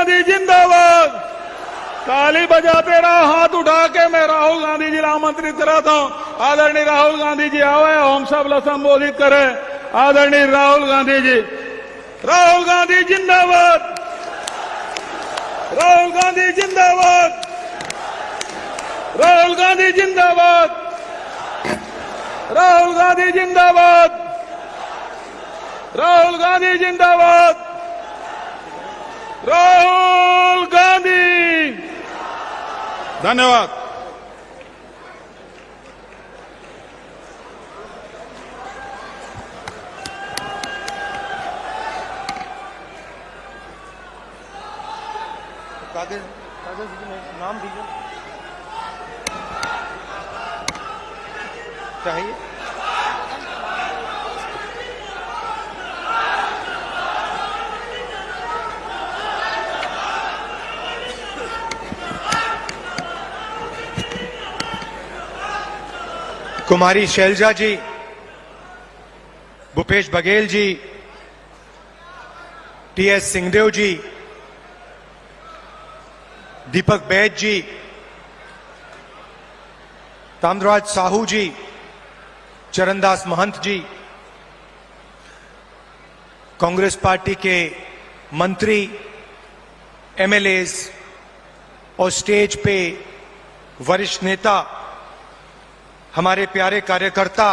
गांधी जिंदाबाद। ताली बजाते रहो, हाथ उठा के मैं राहुल गांधी जी आमंत्रित कराता हूं। आदरणीय राहुल गांधी जी आवे, हम सब लोग संबोधित करें। आदरणीय राहुल गांधी जी, राहुल गांधी जिंदाबाद, राहुल गांधी जिंदाबाद, राहुल गांधी जिंदाबाद, राहुल गांधी जिंदाबाद, राहुल गांधी जिंदाबाद, राहुल गांधी। धन्यवाद। कागज में नाम दीजिए। चाहिए कुमारी शैलजा जी, भूपेश बघेल जी, टीएस सिंहदेव जी, दीपक बैज जी, ताम्रराज साहू जी, चरणदास महंत जी, कांग्रेस पार्टी के मंत्री, एमएलएज और स्टेज पे वरिष्ठ नेता, हमारे प्यारे कार्यकर्ता,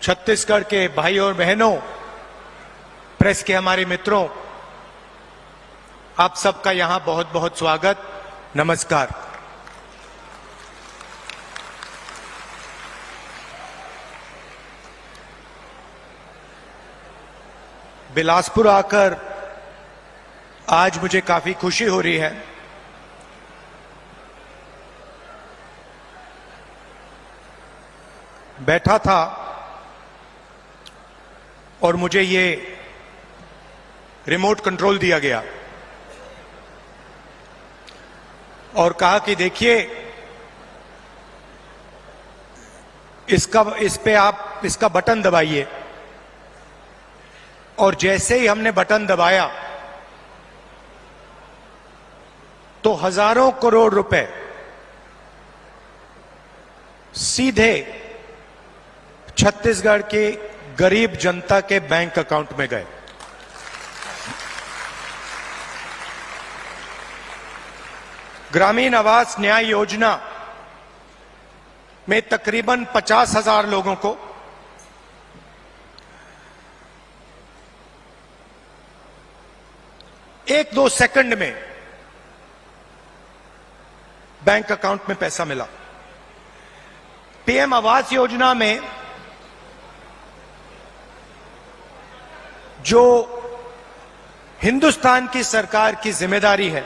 छत्तीसगढ़ के भाई और बहनों, प्रेस के हमारे मित्रों, आप सबका यहां बहुत बहुत स्वागत, नमस्कार। बिलासपुर आकर आज मुझे काफी खुशी हो रही है। बैठा था और मुझे ये रिमोट कंट्रोल दिया गया और कहा कि देखिए, इस पे आप इसका बटन दबाइए। और जैसे ही हमने बटन दबाया तो हजारों करोड़ रुपए सीधे छत्तीसगढ़ के गरीब जनता के बैंक अकाउंट में गए। ग्रामीण आवास न्याय योजना में तकरीबन 50,000 लोगों को एक दो सेकंड में बैंक अकाउंट में पैसा मिला। पीएम आवास योजना में जो हिंदुस्तान की सरकार की जिम्मेदारी है,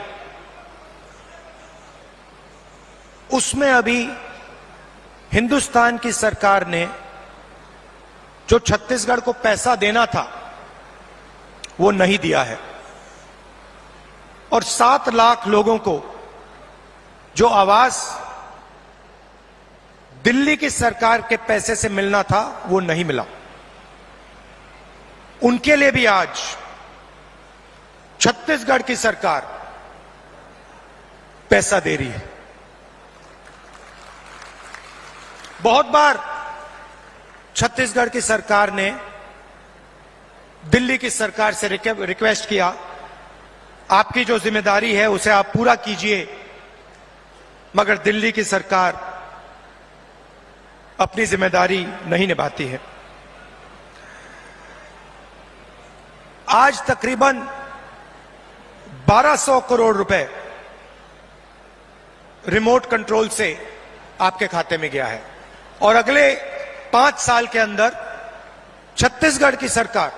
उसमें अभी हिंदुस्तान की सरकार ने जो छत्तीसगढ़ को पैसा देना था वो नहीं दिया है। और 7 लाख लोगों को जो आवास दिल्ली की सरकार के पैसे से मिलना था वो नहीं मिला। उनके लिए भी आज छत्तीसगढ़ की सरकार पैसा दे रही है। बहुत बार छत्तीसगढ़ की सरकार ने दिल्ली की सरकार से रिक्वेस्ट किया, आपकी जो जिम्मेदारी है उसे आप पूरा कीजिए, मगर दिल्ली की सरकार अपनी जिम्मेदारी नहीं निभाती है। आज तकरीबन 1200 करोड़ रुपए रिमोट कंट्रोल से आपके खाते में गया है और अगले 5 साल के अंदर छत्तीसगढ़ की सरकार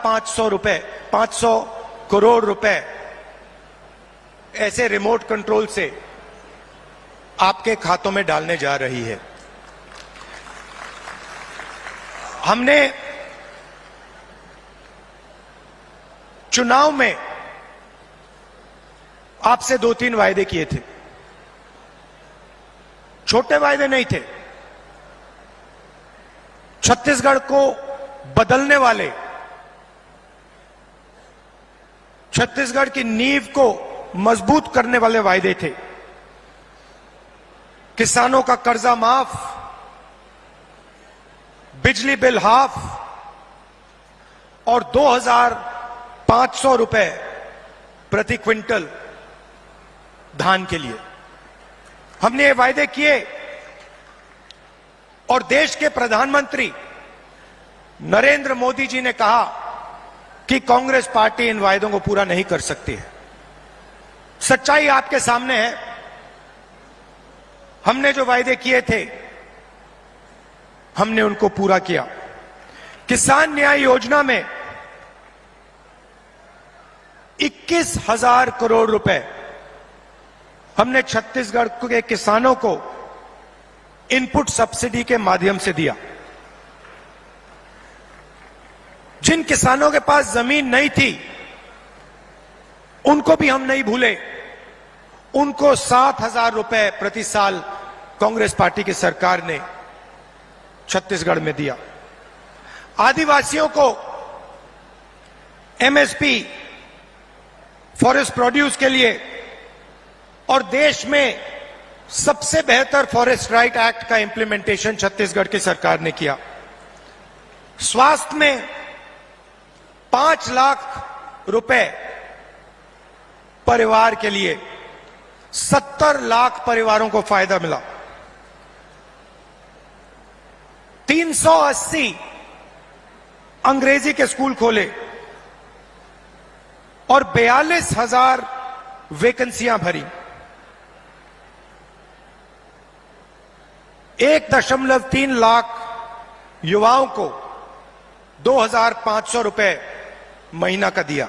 500 करोड़ रुपए ऐसे रिमोट कंट्रोल से आपके खातों में डालने जा रही है। हमने चुनाव में आपसे 2-3 वायदे किए थे। छोटे वायदे नहीं थे, छत्तीसगढ़ को बदलने वाले छत्तीसगढ़ की नींव को मजबूत करने वाले वायदे थे। किसानों का कर्जा माफ, बिजली बिल हाफ और 2,500 रुपए प्रति क्विंटल धान के लिए हमने ये वायदे किए और देश के प्रधानमंत्री नरेंद्र मोदी जी ने कहा कि कांग्रेस पार्टी इन वायदों को पूरा नहीं कर सकती है। सच्चाई आपके सामने है। हमने जो वायदे किए थे हमने उनको पूरा किया। किसान न्याय योजना में 21,000 करोड़ रुपए हमने छत्तीसगढ़ के किसानों को इनपुट सब्सिडी के माध्यम से दिया। जिन किसानों के पास जमीन नहीं थी उनको भी हम नहीं भूले। उनको 7,000 रुपए प्रति साल कांग्रेस पार्टी की सरकार ने छत्तीसगढ़ में दिया। आदिवासियों को एमएसपी फॉरेस्ट प्रोड्यूस के लिए और देश में सबसे बेहतर फॉरेस्ट राइट एक्ट का इंप्लीमेंटेशन छत्तीसगढ़ की सरकार ने किया। स्वास्थ्य में 5 लाख रुपए परिवार के लिए 70 लाख परिवारों को फायदा मिला। 380 अंग्रेजी के स्कूल खोले और 42,000 वैकेंसियां भरी। 1.3 लाख युवाओं को 2,500 रुपए महीना का दिया।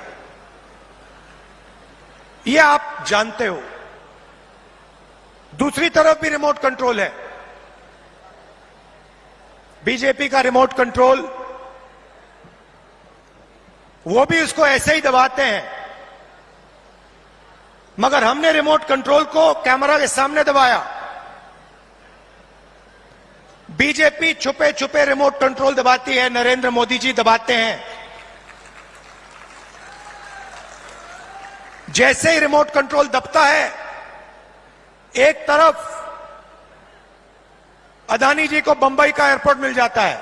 यह आप जानते हो। दूसरी तरफ भी रिमोट कंट्रोल है। बीजेपी का रिमोट कंट्रोल, वो भी उसको ऐसे ही दबाते हैं, मगर हमने रिमोट कंट्रोल को कैमरा के सामने दबाया। बीजेपी छुपे छुपे रिमोट कंट्रोल दबाती है, नरेंद्र मोदी जी दबाते हैं। जैसे ही रिमोट कंट्रोल दबता है, एक तरफ अदानी जी को बंबई का एयरपोर्ट मिल जाता है,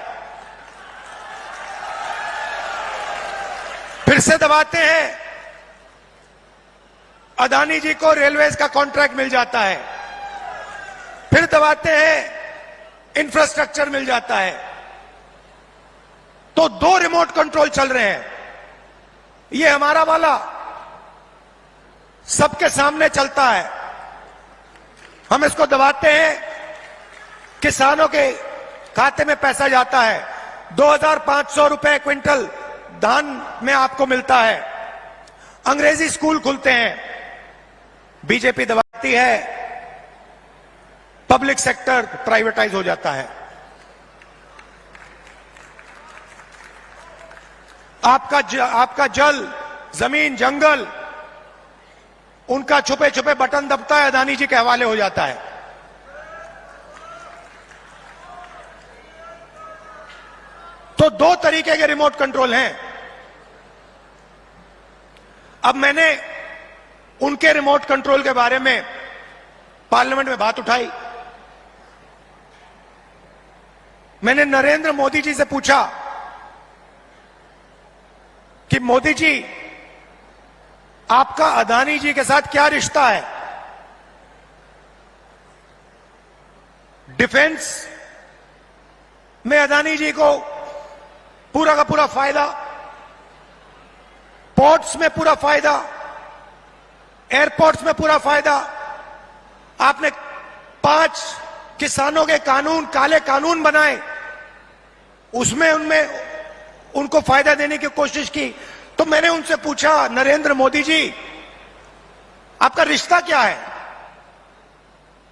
फिर से दबाते हैं, अदानी जी को रेलवेज का कॉन्ट्रैक्ट मिल जाता है, फिर दबाते हैं, इंफ्रास्ट्रक्चर मिल जाता है। तो 2 रिमोट कंट्रोल चल रहे हैं। ये हमारा वाला सबके सामने चलता है। हम इसको दबाते हैं, किसानों के खाते में पैसा जाता है। 2,500 रुपए क्विंटल धान में आपको मिलता है। अंग्रेजी स्कूल खुलते हैं, बीजेपी दबाती है, पब्लिक सेक्टर प्राइवेटाइज हो जाता है। आपका जल, जमीन, जंगल, उनका छुपे छुपे बटन दबता है, अदानी जी के हवाले हो जाता है। तो 2 तरीके के रिमोट कंट्रोल हैं। अब मैंने उनके रिमोट कंट्रोल के बारे में पार्लियामेंट में बात उठाई। मैंने नरेंद्र मोदी जी से पूछा कि मोदी जी, आपका अदानी जी के साथ क्या रिश्ता है? डिफेंस में अदानी जी को पूरा का पूरा फायदा, पोर्ट्स में पूरा फायदा, एयरपोर्ट्स में पूरा फायदा। आपने 5 किसानों के कानून, काले कानून बनाए, उसमें उनको फायदा देने की कोशिश की। तो मैंने उनसे पूछा, नरेंद्र मोदी जी, आपका रिश्ता क्या है?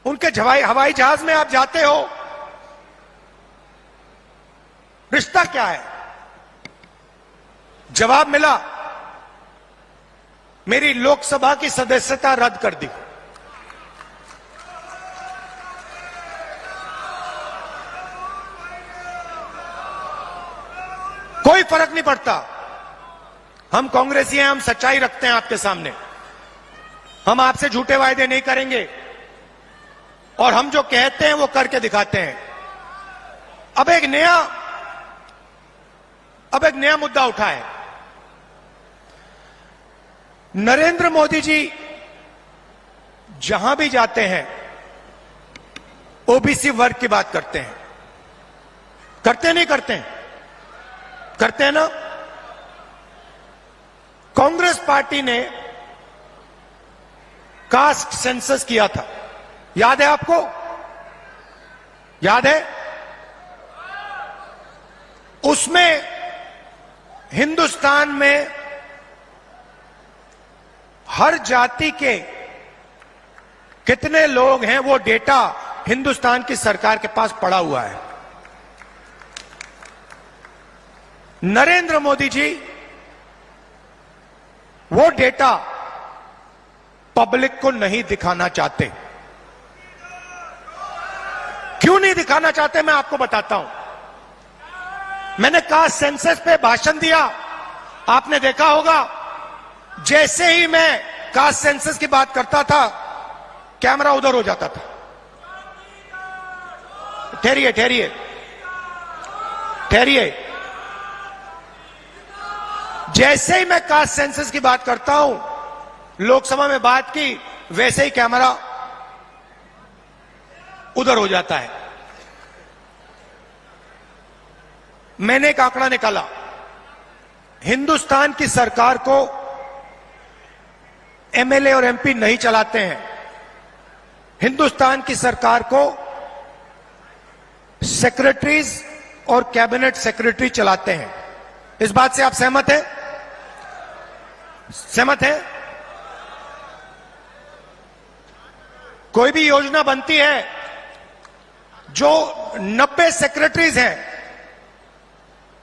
उनके हवाई जहाज में आप जाते हो, रिश्ता क्या है? जवाब मिला, मेरी लोकसभा की सदस्यता रद्द कर दी। कोई फर्क नहीं पड़ता। हम कांग्रेसी हैं, हम सच्चाई रखते हैं आपके सामने। हम आपसे झूठे वायदे नहीं करेंगे और हम जो कहते हैं वो करके दिखाते हैं। अब एक नया मुद्दा उठा है। नरेंद्र मोदी जी जहां भी जाते हैं ओबीसी वर्ग की बात करते हैं। करते नहीं करते हैं? करते हैं ना। कांग्रेस पार्टी ने कास्ट सेंसस किया था, याद है आपको? याद है? उसमें हिंदुस्तान में हर जाति के कितने लोग हैं वो डेटा हिंदुस्तान की सरकार के पास पड़ा हुआ है। नरेंद्र मोदी जी वो डेटा पब्लिक को नहीं दिखाना चाहते। क्यों नहीं दिखाना चाहते मैं आपको बताता हूं। मैंने कास्ट सेंसस पे भाषण दिया, आपने देखा होगा। जैसे ही मैं कास्ट सेंसस की बात करता था कैमरा उधर हो जाता था। ठहरिए ठहरिए ठहरिए। जैसे ही मैं कास्ट सेंसस की बात करता हूं, लोकसभा में बात की, वैसे ही कैमरा उधर हो जाता है। मैंने एक आंकड़ा निकाला। हिंदुस्तान की सरकार को एमएलए और एमपी नहीं चलाते हैं। हिंदुस्तान की सरकार को सेक्रेटरीज और कैबिनेट सेक्रेटरी चलाते हैं। इस बात से आप सहमत हैं? सहमत हैं? कोई भी योजना बनती है, जो 90 सेक्रेटरीज हैं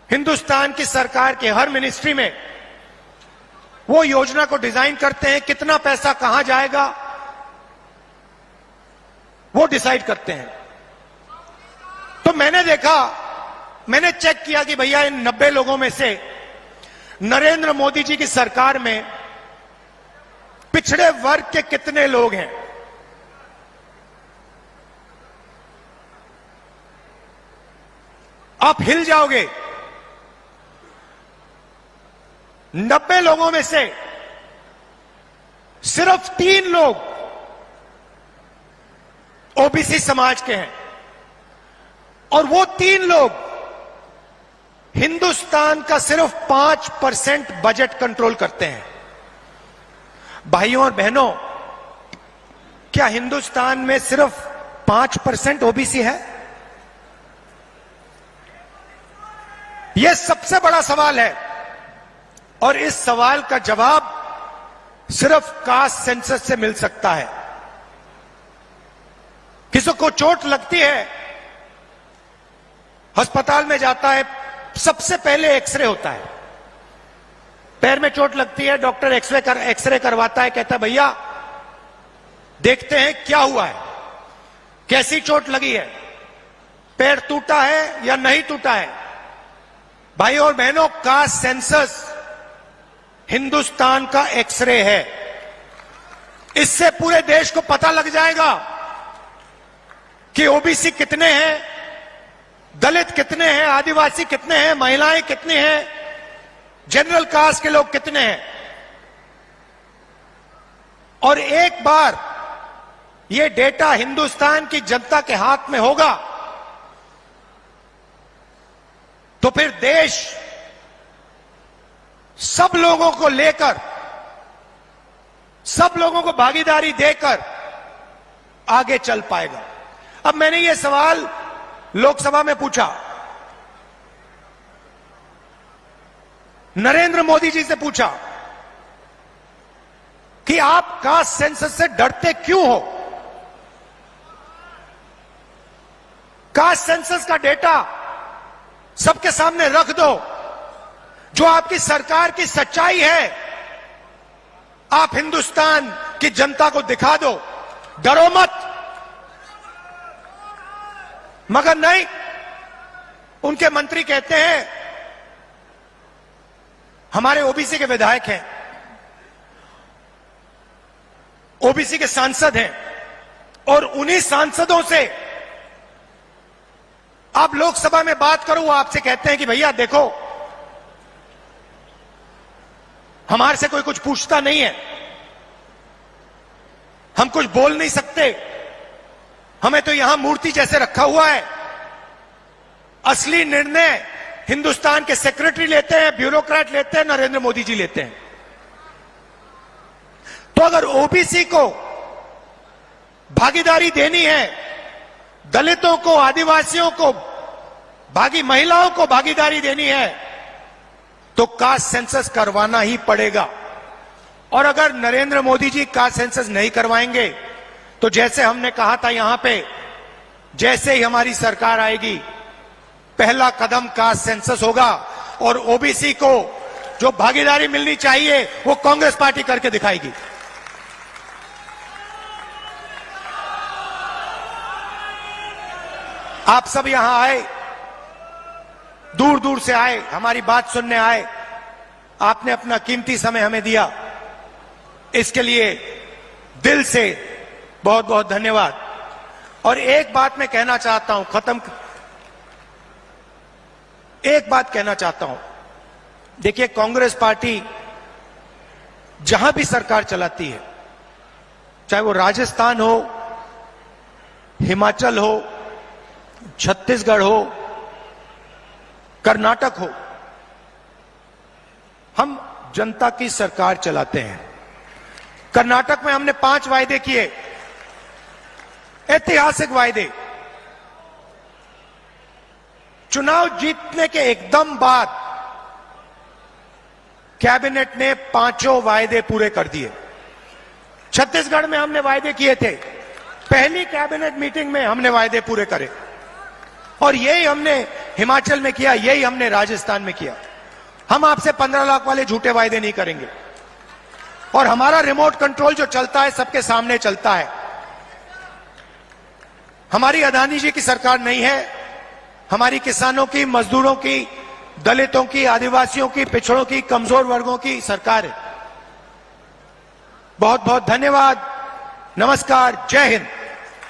हिंदुस्तान की सरकार के हर मिनिस्ट्री में, वो योजना को डिजाइन करते हैं। कितना पैसा कहां जाएगा वो डिसाइड करते हैं। तो मैंने देखा, मैंने चेक किया कि भैया इन 90 लोगों में से नरेंद्र मोदी जी की सरकार में पिछड़े वर्ग के कितने लोग हैं। आप हिल जाओगे। 90 लोगों में से सिर्फ 3 लोग ओबीसी समाज के हैं, और वो 3 लोग हिंदुस्तान का सिर्फ 5% बजट कंट्रोल करते हैं। भाइयों और बहनों, क्या हिंदुस्तान में सिर्फ 5% ओबीसी है? यह सबसे बड़ा सवाल है, और इस सवाल का जवाब सिर्फ कास्ट सेंसस से मिल सकता है। किसी को चोट लगती है, अस्पताल में जाता है, सबसे पहले एक्सरे होता है। पैर में चोट लगती है, डॉक्टर एक्सरे करवाता है, कहता है भैया देखते हैं क्या हुआ है, कैसी चोट लगी है, पैर टूटा है या नहीं टूटा है। भाई और बहनों, कास्ट सेंसस हिंदुस्तान का एक्सरे है। इससे पूरे देश को पता लग जाएगा कि ओबीसी कितने हैं, दलित कितने हैं, आदिवासी कितने हैं, महिलाएं कितनी हैं, जनरल कास्ट के लोग कितने हैं। और एक बार ये डेटा हिंदुस्तान की जनता के हाथ में होगा तो फिर देश सब लोगों को लेकर, सब लोगों को भागीदारी देकर आगे चल पाएगा। अब मैंने ये सवाल लोकसभा में पूछा, नरेंद्र मोदी जी से पूछा कि आप कास्ट सेंसस से डरते क्यों हो? कास्ट सेंसस का डेटा सबके सामने रख दो, जो आपकी सरकार की सच्चाई है, आप हिंदुस्तान की जनता को दिखा दो, डरो मत। मगर नहीं, उनके मंत्री कहते हैं हमारे ओबीसी के विधायक हैं, ओबीसी के सांसद हैं, और उन्हीं सांसदों से आप लोकसभा में बात करो, वो आपसे कहते हैं कि भैया देखो, हमारे से कोई कुछ पूछता नहीं है, हम कुछ बोल नहीं सकते, हमें तो यहां मूर्ति जैसे रखा हुआ है, असली निर्णय हिंदुस्तान के सेक्रेटरी लेते हैं, ब्यूरोक्रेट लेते हैं, नरेंद्र मोदी जी लेते हैं। तो अगर ओबीसी को भागीदारी देनी है, दलितों को, आदिवासियों को, महिलाओं को भागीदारी देनी है, तो कास्ट सेंसस करवाना ही पड़ेगा। और अगर नरेंद्र मोदी जी कास्ट सेंसस नहीं करवाएंगे तो जैसे हमने कहा था यहां पे, जैसे ही हमारी सरकार आएगी पहला कदम कास्ट सेंसस होगा, और ओबीसी को जो भागीदारी मिलनी चाहिए वो कांग्रेस पार्टी करके दिखाएगी। आप सब यहां आए, दूर दूर से आए, हमारी बात सुनने आए, आपने अपना कीमती समय हमें दिया, इसके लिए दिल से बहुत बहुत धन्यवाद। और एक बात मैं कहना चाहता हूं, एक बात कहना चाहता हूं, देखिए कांग्रेस पार्टी जहां भी सरकार चलाती है, चाहे वो राजस्थान हो, हिमाचल हो, छत्तीसगढ़ हो, कर्नाटक हो, हम जनता की सरकार चलाते हैं। कर्नाटक में हमने 5 वायदे किए, ऐतिहासिक वायदे। चुनाव जीतने के एकदम बाद कैबिनेट ने 5 वायदे पूरे कर दिए। छत्तीसगढ़ में हमने वायदे किए थे, पहली कैबिनेट मीटिंग में हमने वायदे पूरे करे, और यही हमने हिमाचल में किया, यही हमने राजस्थान में किया। हम आपसे 15 लाख वाले झूठे वायदे नहीं करेंगे, और हमारा रिमोट कंट्रोल जो चलता है सबके सामने चलता है। हमारी अदानी जी की सरकार नहीं है, हमारी किसानों की, मजदूरों की, दलितों की, आदिवासियों की, पिछड़ों की, कमजोर वर्गों की सरकार है। बहुत बहुत धन्यवाद, नमस्कार, जय हिंद।